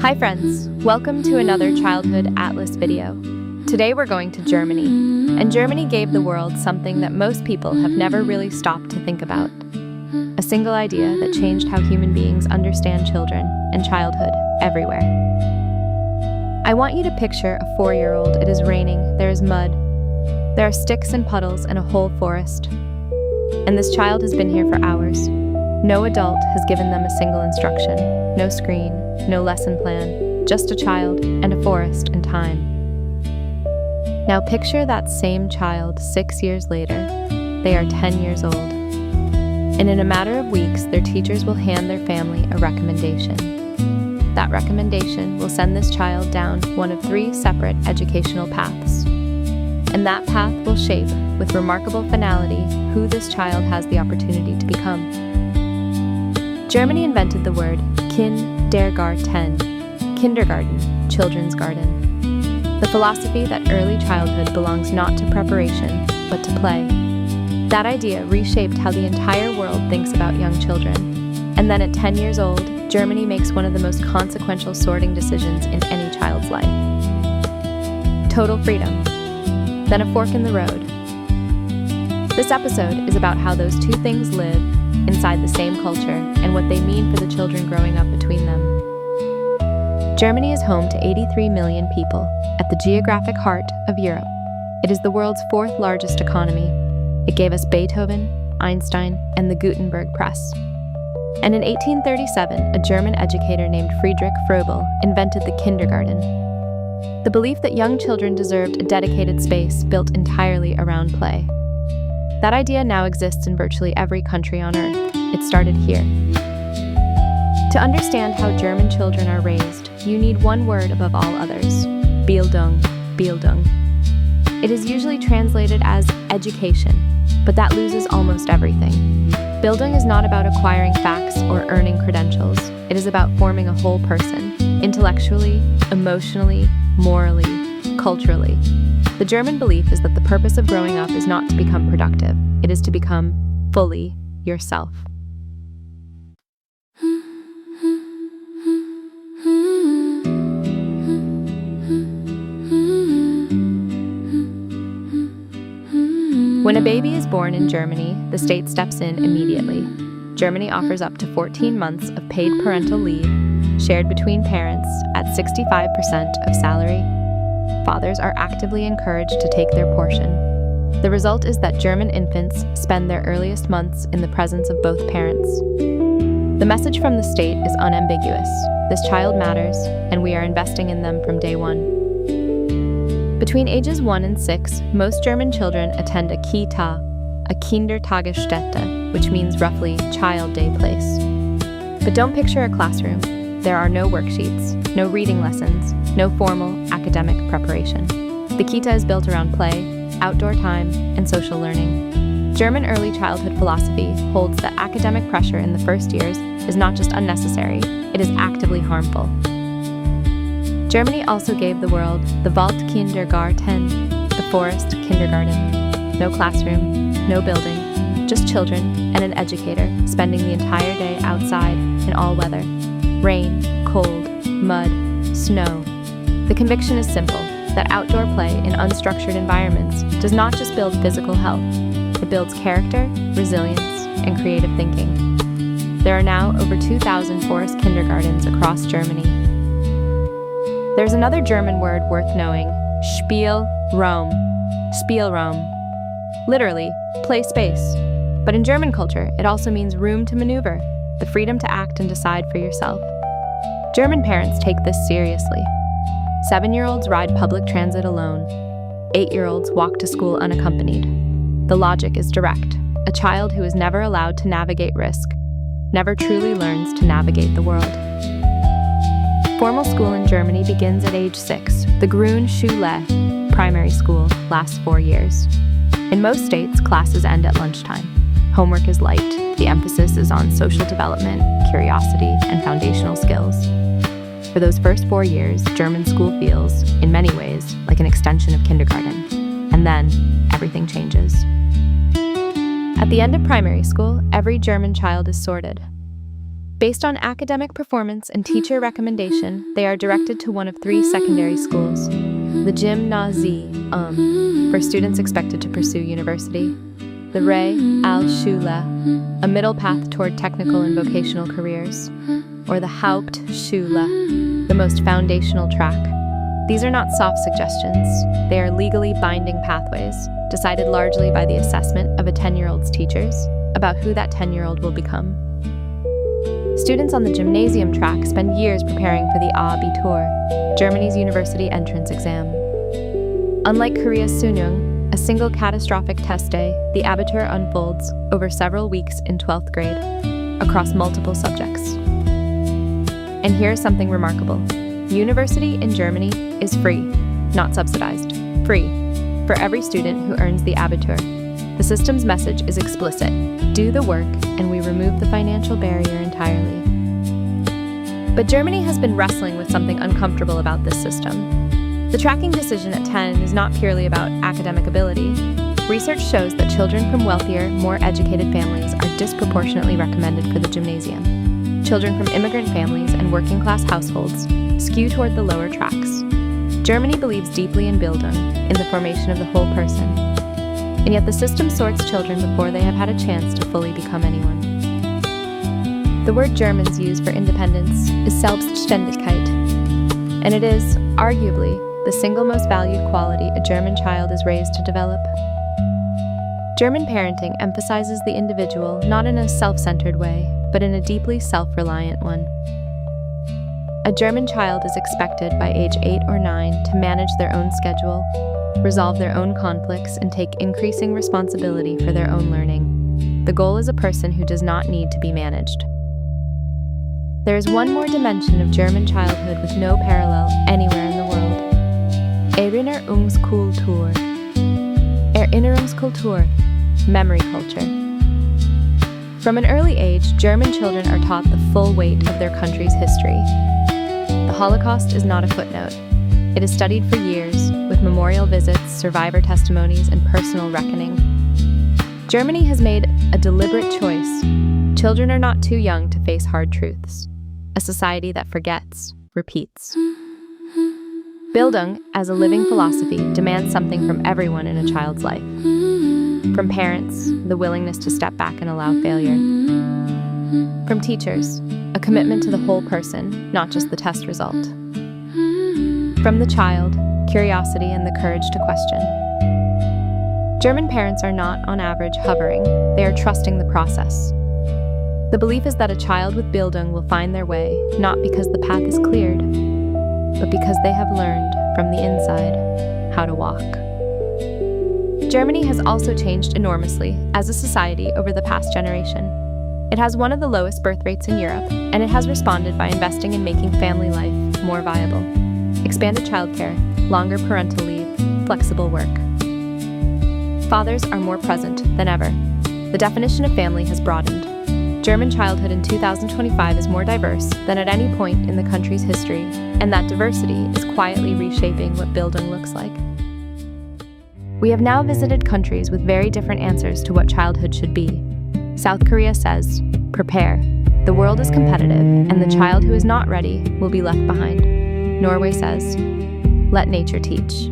Hi friends, welcome to another Childhood Atlas video. Today we're going to Germany, and Germany gave the world something that most people have never really stopped to think about. A single idea that changed how human beings understand children and childhood everywhere. I want you to picture a 4-year-old. It is raining, there is mud, there are sticks and puddles and a whole forest. And this child has been here for hours. No adult has given them a single instruction, no screen, no lesson plan, just a child and a forest and time. Now picture that same child 6 years later. They are 10 years old. And in a matter of weeks, their teachers will hand their family a recommendation. That recommendation will send this child down one of 3 separate educational paths. And that path will shape, with remarkable finality, who this child has the opportunity to become. Germany invented the word Kindergarten, kindergarten, children's garden. The philosophy that early childhood belongs not to preparation, but to play. That idea reshaped how the entire world thinks about young children. And then at 10 years old, Germany makes one of the most consequential sorting decisions in any child's life. Total freedom. Then a fork in the road. This episode is about how those two things live inside the same culture and what they mean for the children growing up between them. Germany is home to 83 million people at the geographic heart of Europe. It is the world's 4th largest economy. It gave us Beethoven, Einstein, and the Gutenberg Press. And in 1837, a German educator named Friedrich Froebel invented the kindergarten. The belief that young children deserved a dedicated space built entirely around play. That idea now exists in virtually every country on Earth. It started here. To understand how German children are raised, you need one word above all others: Bildung, Bildung. It is usually translated as education, but that loses almost everything. Bildung is not about acquiring facts or earning credentials. It is about forming a whole person, intellectually, emotionally, morally, culturally. The German belief is that the purpose of growing up is not to become productive. It is to become fully yourself. When a baby is born in Germany, the state steps in immediately. Germany offers up to 14 months of paid parental leave, shared between parents at 65% of salary. Fathers are actively encouraged to take their portion. The result is that German infants spend their earliest months in the presence of both parents. The message from the state is unambiguous. This child matters, and we are investing in them from day one. Between ages 1 and 6, most German children attend a Kita, a Kindertagesstätte, which means roughly child day place. But don't picture a classroom. There are no worksheets, no reading lessons, no formal academic preparation. The Kita is built around play, outdoor time, and social learning. German early childhood philosophy holds that academic pressure in the first years is not just unnecessary, it is actively harmful. Germany also gave the world the Waldkindergarten, the forest kindergarten. No classroom, no building, just children and an educator spending the entire day outside in all weather. Rain, cold, mud, snow. The conviction is simple, that outdoor play in unstructured environments does not just build physical health, it builds character, resilience, and creative thinking. There are now over 2,000 forest kindergartens across Germany. There's another German word worth knowing, Spielraum. Spielraum. Literally, play space. But in German culture, it also means room to maneuver, the freedom to act and decide for yourself. German parents take this seriously. 7-year-olds ride public transit alone. 8-year-olds walk to school unaccompanied. The logic is direct. A child who is never allowed to navigate risk never truly learns to navigate the world. Formal school in Germany begins at age 6. The Grundschule, primary school, lasts 4 years. In most states, classes end at lunchtime. Homework is light. The emphasis is on social development, curiosity, and foundational skills. For those first 4 years, German school feels, in many ways, like an extension of kindergarten. And then, everything changes. At the end of primary school, every German child is sorted. Based on academic performance and teacher recommendation, they are directed to one of 3 secondary schools: the Gymnasium, for students expected to pursue university; the Realschule, a middle path toward technical and vocational careers; or the Hauptschule, the most foundational track. These are not soft suggestions. They are legally binding pathways, decided largely by the assessment of a 10-year-old's teachers about who that 10-year-old will become. Students on the gymnasium track spend years preparing for the Abitur, Germany's university entrance exam. Unlike Korea's Sunyoung, a single catastrophic test day, the Abitur unfolds over several weeks in 12th grade, across multiple subjects. And here's something remarkable. University in Germany is free, not subsidized. Free, for every student who earns the Abitur. The system's message is explicit: do the work, and we remove the financial barrier entirely. But Germany has been wrestling with something uncomfortable about this system. The tracking decision at 10 is not purely about academic ability. Research shows that children from wealthier, more educated families are disproportionately recommended for the gymnasium. Children from immigrant families and working-class households skew toward the lower tracks. Germany believes deeply in Bildung, in the formation of the whole person. And yet the system sorts children before they have had a chance to fully become anyone. The word Germans use for independence is Selbstständigkeit, and it is, arguably, the single most valued quality a German child is raised to develop. German parenting emphasizes the individual not in a self-centered way, but in a deeply self-reliant one. A German child is expected by age 8 or 9 to manage their own schedule, resolve their own conflicts, and take increasing responsibility for their own learning. The goal is a person who does not need to be managed. There is one more dimension of German childhood with no parallel anywhere in the world. Erinnerungskultur. Erinnerungskultur. Memory culture. From an early age, German children are taught the full weight of their country's history. The Holocaust is not a footnote. It is studied for years, with memorial visits, survivor testimonies, and personal reckoning. Germany has made a deliberate choice. Children are not too young to face hard truths. A society that forgets, repeats. Bildung, as a living philosophy, demands something from everyone in a child's life. From parents, the willingness to step back and allow failure. From teachers, a commitment to the whole person, not just the test result. From the child, curiosity and the courage to question. German parents are not, on average, hovering. They are trusting the process. The belief is that a child with Bildung will find their way, not because the path is cleared, but because they have learned, from the inside, how to walk. Germany has also changed enormously as a society over the past generation. It has one of the lowest birth rates in Europe, and it has responded by investing in making family life more viable. Expanded childcare, longer parental leave, flexible work. Fathers are more present than ever. The definition of family has broadened. German childhood in 2025 is more diverse than at any point in the country's history, and that diversity is quietly reshaping what Bildung looks like. We have now visited countries with very different answers to what childhood should be. South Korea says, prepare. The world is competitive, and the child who is not ready will be left behind. Norway says, let nature teach.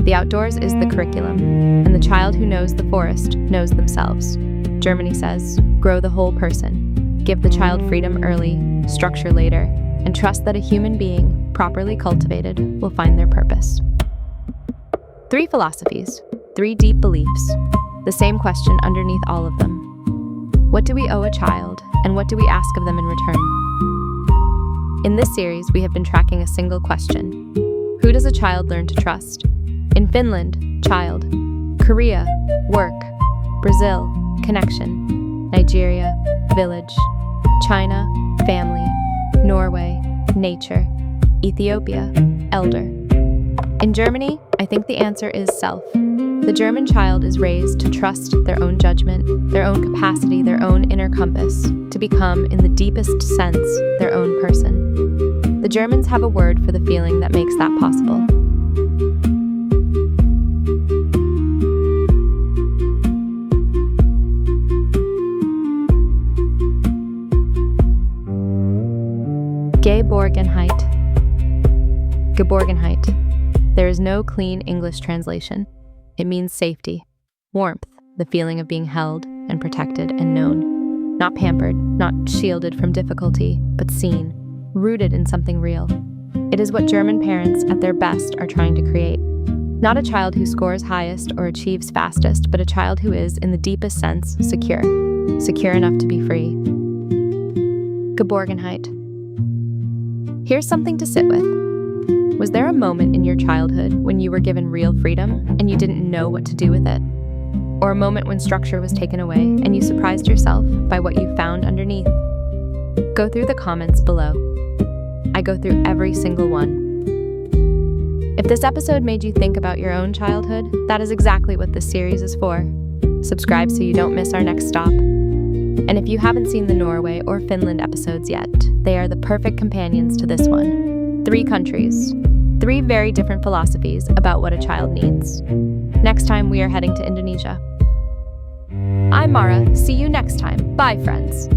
The outdoors is the curriculum, and the child who knows the forest knows themselves. Germany says, grow the whole person. Give the child freedom early, structure later, and trust that a human being, properly cultivated, will find their purpose. 3 philosophies, 3 deep beliefs, the same question underneath all of them. What do we owe a child, and what do we ask of them in return? In this series, we have been tracking a single question. Who does a child learn to trust? In Finland, child. Korea, work. Brazil, connection. Nigeria, village. China, family. Norway, nature. Ethiopia, elder. In Germany, I think the answer is self. The German child is raised to trust their own judgment, their own capacity, their own inner compass, to become, in the deepest sense, their own person. The Germans have a word for the feeling that makes that possible. Geborgenheit. Geborgenheit. There is no clean English translation. It means safety, warmth, the feeling of being held and protected and known. Not pampered, not shielded from difficulty, but seen, rooted in something real. It is what German parents at their best are trying to create. Not a child who scores highest or achieves fastest, but a child who is, in the deepest sense, secure. Secure enough to be free. Geborgenheit. Here's something to sit with. Was there a moment in your childhood when you were given real freedom and you didn't know what to do with it? Or a moment when structure was taken away and you surprised yourself by what you found underneath? Go through the comments below. I go through every single one. If this episode made you think about your own childhood, that is exactly what this series is for. Subscribe so you don't miss our next stop. And if you haven't seen the Norway or Finland episodes yet, they are the perfect companions to this one. 3 countries, 3 very different philosophies about what a child needs. Next time we are heading to Indonesia. I'm Mara. See you next time. Bye, friends.